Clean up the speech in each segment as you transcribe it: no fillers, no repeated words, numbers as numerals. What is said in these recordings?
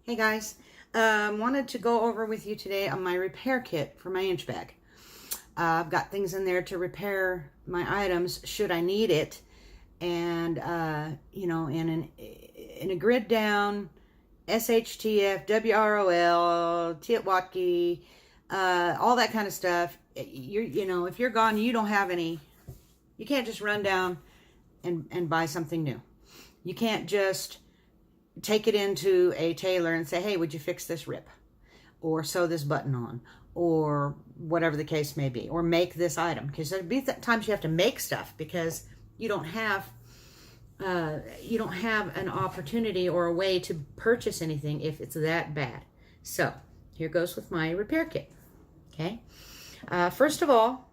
Hey guys, wanted to go over with you today on my repair kit for my inch bag. I've got things in there to repair my items should I need it, and you know, in a grid down, SHTF, WROL, Tietwatki, all that kind of stuff. You know, if you're gone, you don't have any. You can't just run down and buy something new. You can't just take it into a tailor and say, hey, would you fix this rip? Or sew this button on? Or whatever the case may be. Or make this item. Because there'll be times you have to make stuff because you don't have an opportunity or a way to purchase anything if it's that bad. So, here goes with my repair kit. Okay? First of all,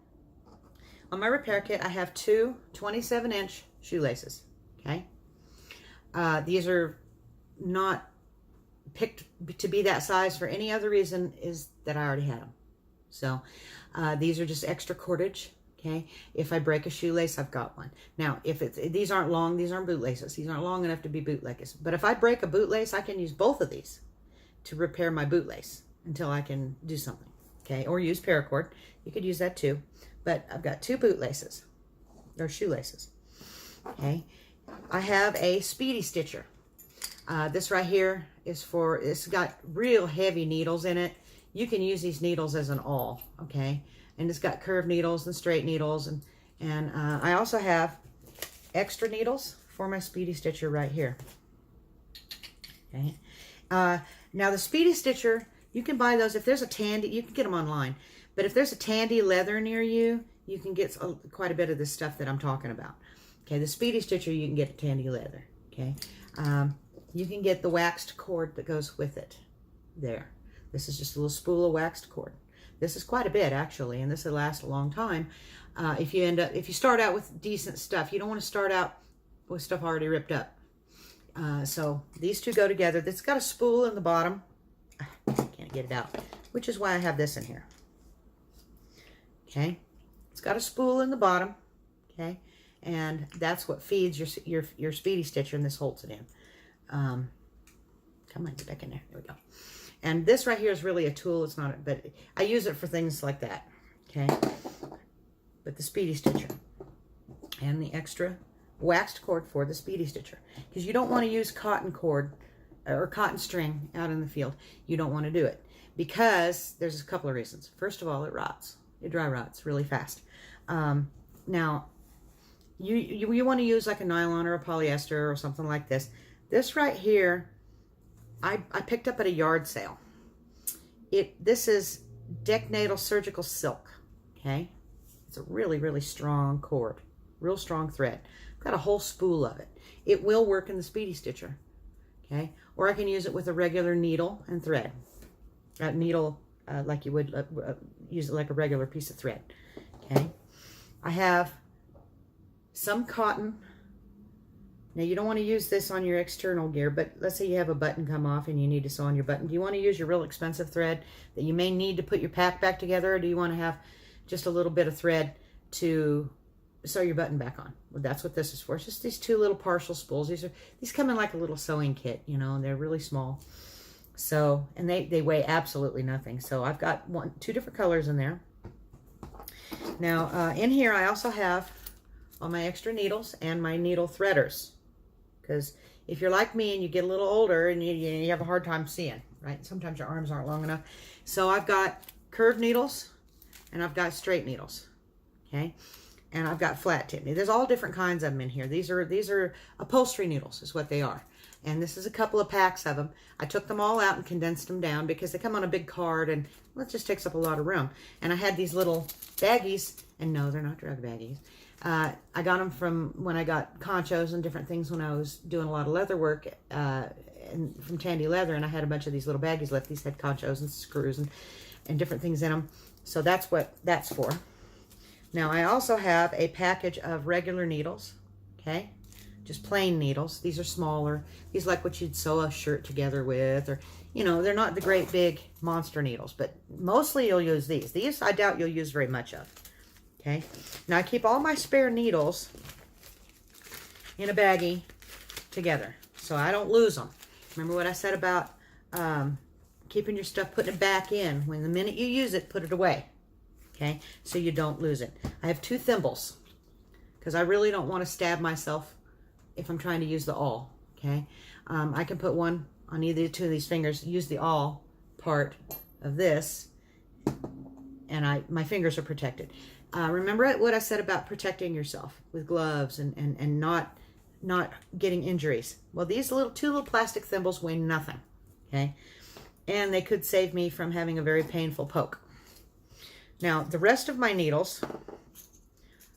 on my repair kit, I have two 27-inch shoelaces. Okay? These are not picked to be that size for any other reason is that I already had them. So these are just extra cordage. Okay, if I break a shoelace, I've got one. Now, if these aren't long, these aren't bootlaces. These aren't long enough to be bootlaces. But if I break a bootlace, I can use both of these to repair my bootlace until I can do something. Okay, or use paracord. You could use that too. But I've got two bootlaces or shoelaces. Okay, I have a Speedy Stitcher. This right here is for, it's got real heavy needles in it. You can use these needles as an awl, okay? And it's got curved needles and straight needles. And I also have extra needles for my Speedy Stitcher right here. Okay. Now the Speedy Stitcher, you can buy those. If there's a Tandy, you can get them online. But if there's a Tandy leather near you, you can get quite a bit of this stuff that I'm talking about. Okay, the Speedy Stitcher, you can get a Tandy leather, okay? You can get the waxed cord that goes with it there. This is just a little spool of waxed cord. This is quite a bit actually, and this will last a long time. If you start out with decent stuff, you don't want to start out with stuff already ripped up. So these two go together. It's got a spool in the bottom. I can't get it out, which is why I have this in here. Okay, it's got a spool in the bottom. Okay, and that's what feeds your Speedy Stitcher, and this holds it in. Come on, get back in there. There we go. And this right here is really a tool. It's not, but I use it for things like that. Okay. But the Speedy Stitcher and the extra waxed cord for the Speedy Stitcher, because you don't want to use cotton cord or cotton string out in the field. You don't want to do it because there's a couple of reasons. First of all, it rots. It dry rots really fast. Now, you want to use like a nylon or a polyester or something like this. This right here, I picked up at a yard sale. This is Decnatal Surgical Silk, okay? It's a really, really strong cord, real strong thread. I've got a whole spool of it. It will work in the Speedy Stitcher, okay? Or I can use it with a regular needle and thread. A needle like you would use it like a regular piece of thread, okay? I have some cotton. Now, you don't want to use this on your external gear, but let's say you have a button come off and you need to sew on your button. Do you want to use your real expensive thread that you may need to put your pack back together, or do you want to have just a little bit of thread to sew your button back on? Well, that's what this is for. It's just these two little partial spools. These come in like a little sewing kit, you know, and they're really small. So, and they weigh absolutely nothing. So I've got two different colors in there. Now, in here I also have all my extra needles and my needle threaders. Because if you're like me and you get a little older and you have a hard time seeing, right? Sometimes your arms aren't long enough. So I've got curved needles and I've got straight needles, okay? And I've got flat tip. There's all different kinds of them in here. These are upholstery noodles is what they are. And this is a couple of packs of them. I took them all out and condensed them down because they come on a big card and well, it just takes up a lot of room. And I had these little baggies, and no, they're not drug baggies. I got them from when I got conchos and different things when I was doing a lot of leather work and from Tandy Leather, and I had a bunch of these little baggies left. These had conchos and screws and different things in them. So that's what that's for. Now I also have a package of regular needles, okay? Just plain needles. These are smaller. These are like what you'd sew a shirt together with, or, you know, they're not the great big monster needles, but mostly you'll use these. These I doubt you'll use very much of. Okay, now I keep all my spare needles in a baggie together so I don't lose them. Remember what I said about keeping your stuff, putting it back in. When the minute you use it, put it away. Okay, so you don't lose it. I have 2 thimbles because I really don't want to stab myself if I'm trying to use the awl. Okay, I can put one on either 2 of these fingers, use the awl part of this, and my fingers are protected. Remember what I said about protecting yourself with gloves and not getting injuries. Well, these 2 little plastic thimbles weigh nothing. Okay, and they could save me from having a very painful poke. Now, the rest of my needles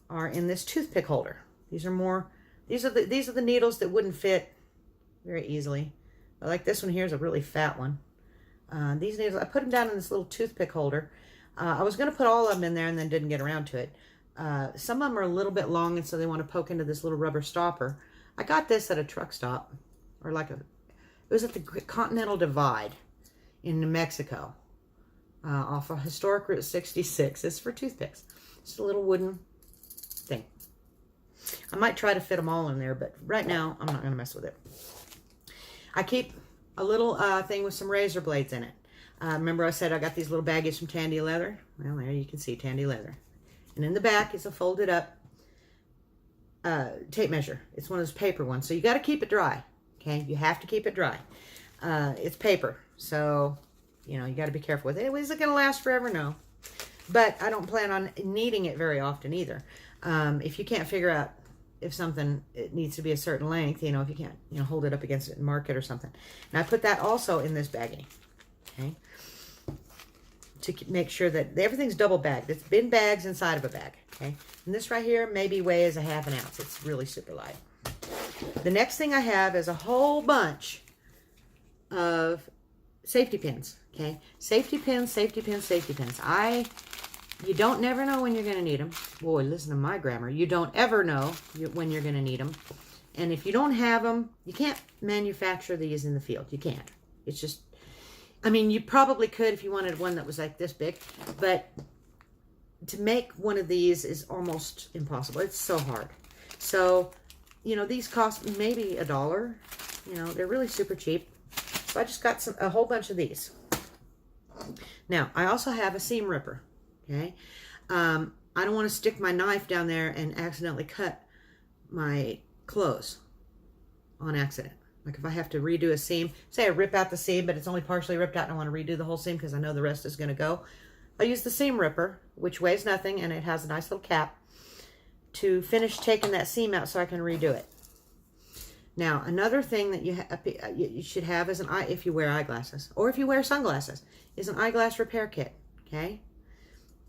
are in this toothpick holder. These are the needles that wouldn't fit very easily. Like this one here is a really fat one. These needles, I put them down in this little toothpick holder. I was going to put all of them in there and then didn't get around to it. Some of them are a little bit long, and so they want to poke into this little rubber stopper. I got this at a truck stop, or it was at the Continental Divide in New Mexico, off of historic Route 66. It's for toothpicks. It's a little wooden thing. I might try to fit them all in there, but right now I'm not going to mess with it. I keep a little thing with some razor blades in it. Remember I said I got these little baggies from Tandy Leather? Well, there you can see Tandy Leather. And in the back is a folded up tape measure. It's one of those paper ones, so you got to keep it dry. Okay, you have to keep it dry. It's paper, so you got to be careful with it. Is it going to last forever? No. But I don't plan on needing it very often either. If you can't figure out if something it needs to be a certain length, if you can't, hold it up against it and mark it or something. And I put that also in this baggie, okay, to make sure that everything's double bagged. It's bin bags inside of a bag, okay. And this right here maybe weighs a ½ ounce. It's really super light. The next thing I have is a whole bunch of safety pins, okay. Safety pins, safety pins, safety pins. You don't never know when you're going to need them. Boy, listen to my grammar. You don't ever know when you're going to need them. And if you don't have them, you can't manufacture these in the field. You can't. It's just, you probably could if you wanted one that was like this big. But to make one of these is almost impossible. It's so hard. So, these cost maybe $1. They're really super cheap. So I just got a whole bunch of these. Now, I also have a seam ripper. Okay, I don't want to stick my knife down there and accidentally cut my clothes on accident. Like if I have to redo a seam, say I rip out the seam, but it's only partially ripped out and I want to redo the whole seam because I know the rest is going to go. I'll use the seam ripper, which weighs nothing, and it has a nice little cap to finish taking that seam out so I can redo it. Now, another thing that you should have is if you wear eyeglasses or if you wear sunglasses, is an eyeglass repair kit, okay?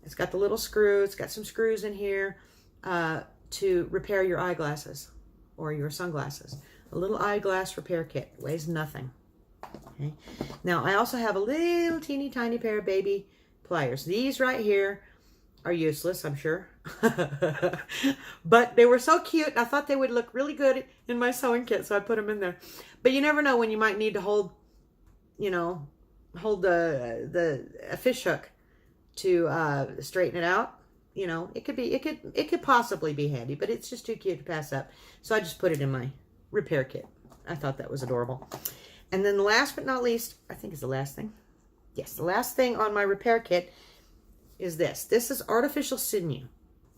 It's got the little screw. It's got some screws in here to repair your eyeglasses or your sunglasses. A little eyeglass repair kit. Weighs nothing. Okay. Now, I also have a little teeny tiny pair of baby pliers. These right here are useless, I'm sure. But they were so cute. I thought they would look really good in my sewing kit, so I put them in there. But you never know when you might need to hold a fish hook to straighten it out. It could possibly be handy, but it's just too cute to pass up. So I just put it in my repair kit. I thought that was adorable. And then last but not least, I think is the last thing. Yes, the last thing on my repair kit is this. This is artificial sinew.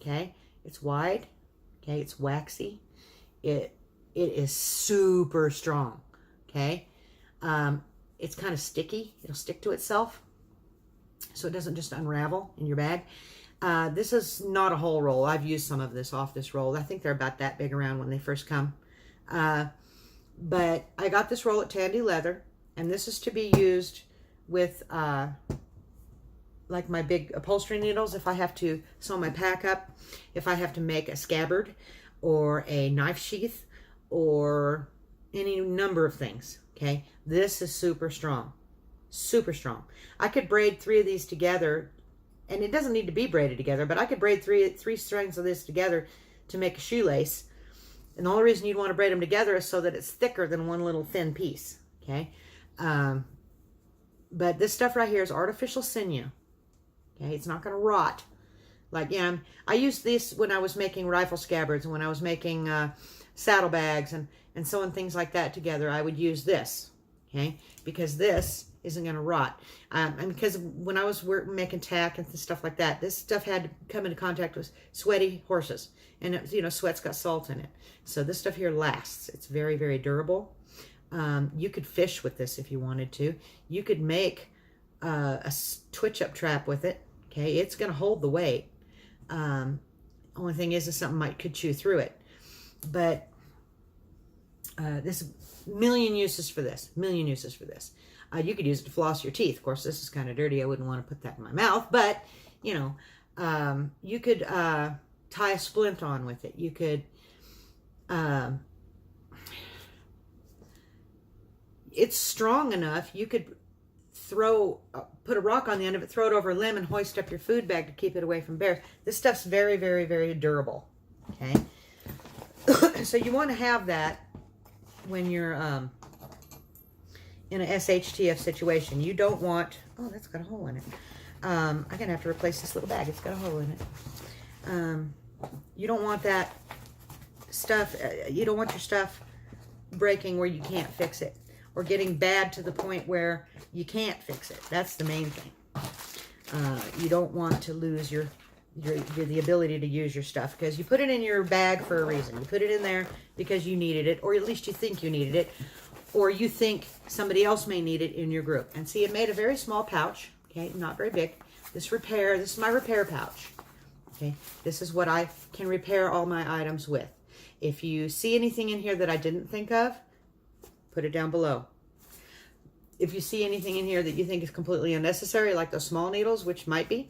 Okay, it's wide. Okay, it's waxy. It is super strong. Okay, it's kind of sticky. It'll stick to itself, so it doesn't just unravel in your bag. This is not a whole roll. I've used some of this off this roll. I think they're about that big around when they first come. But I got this roll at Tandy Leather, and this is to be used with like my big upholstery needles if I have to sew my pack up, if I have to make a scabbard or a knife sheath or any number of things. Okay, this is super strong. Super strong. I could braid 3 of these together, and it doesn't need to be braided together, but I could braid three strands of this together to make a shoelace. And the only reason you'd want to braid them together is so that it's thicker than one little thin piece. Okay, but this stuff right here is artificial sinew. Okay, it's not going to rot. Like, I used this when I was making rifle scabbards and when I was making saddlebags and sewing things like that together. I would use this. okay? Because this isn't going to rot. And because when I was making tack and stuff like that, this stuff had to come into contact with sweaty horses. And, you know, sweat's got salt in it. So this stuff here lasts. It's very, very durable. You could fish with this if you wanted to. You could make a twitch-up trap with it, okay? It's going to hold the weight. Only thing is something could chew through it. But this million uses for this. Million uses for this. You could use it to floss your teeth. Of course, this is kind of dirty. I wouldn't want to put that in my mouth. But, you know, you could tie a splint on with it. You could... it's strong enough. You could put a rock on the end of it, throw it over a limb, and hoist up your food bag to keep it away from bears. This stuff's very, very, very durable. Okay? So you want to have that when you're in a SHTF situation. You don't want... Oh, that's got a hole in it. I'm going to have to replace this little bag. It's got a hole in it. You don't want that stuff... you don't want your stuff breaking where you can't fix it, or getting bad to the point where you can't fix it. That's the main thing. You don't want to lose the ability to use your stuff, because you put it in your bag for a reason. You put it in there because you needed it, or at least you think you needed it, or you think somebody else may need it in your group. And see, it made a very small pouch, okay, not very big. This is my repair pouch, okay. This is what I can repair all my items with. If you see anything in here that I didn't think of, put it down below. If you see anything in here that you think is completely unnecessary, like those small needles, which might be,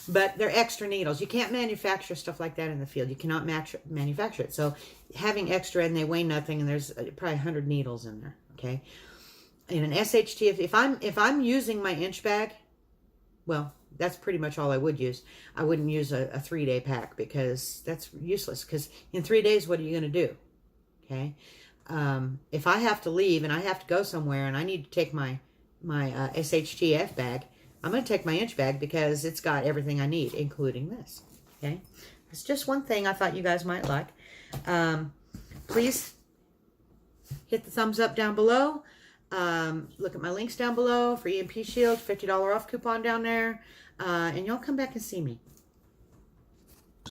but they're extra needles. You can't manufacture stuff like that in the field. You cannot manufacture it. So having extra, and they weigh nothing, and there's probably 100 needles in there, okay? In an SHTF, if I'm using my inch bag, well, that's pretty much all I would use. I wouldn't use a 3-day pack, because that's useless. Because in 3 days, what are you going to do? Okay? If I have to leave and I have to go somewhere and I need to take my SHTF bag, I'm going to take my inch bag, because it's got everything I need, including this. Okay? It's just one thing I thought you guys might like. Please hit the thumbs up down below. Look at my links down below for EMP Shield, $50 off coupon down there. And y'all come back and see me.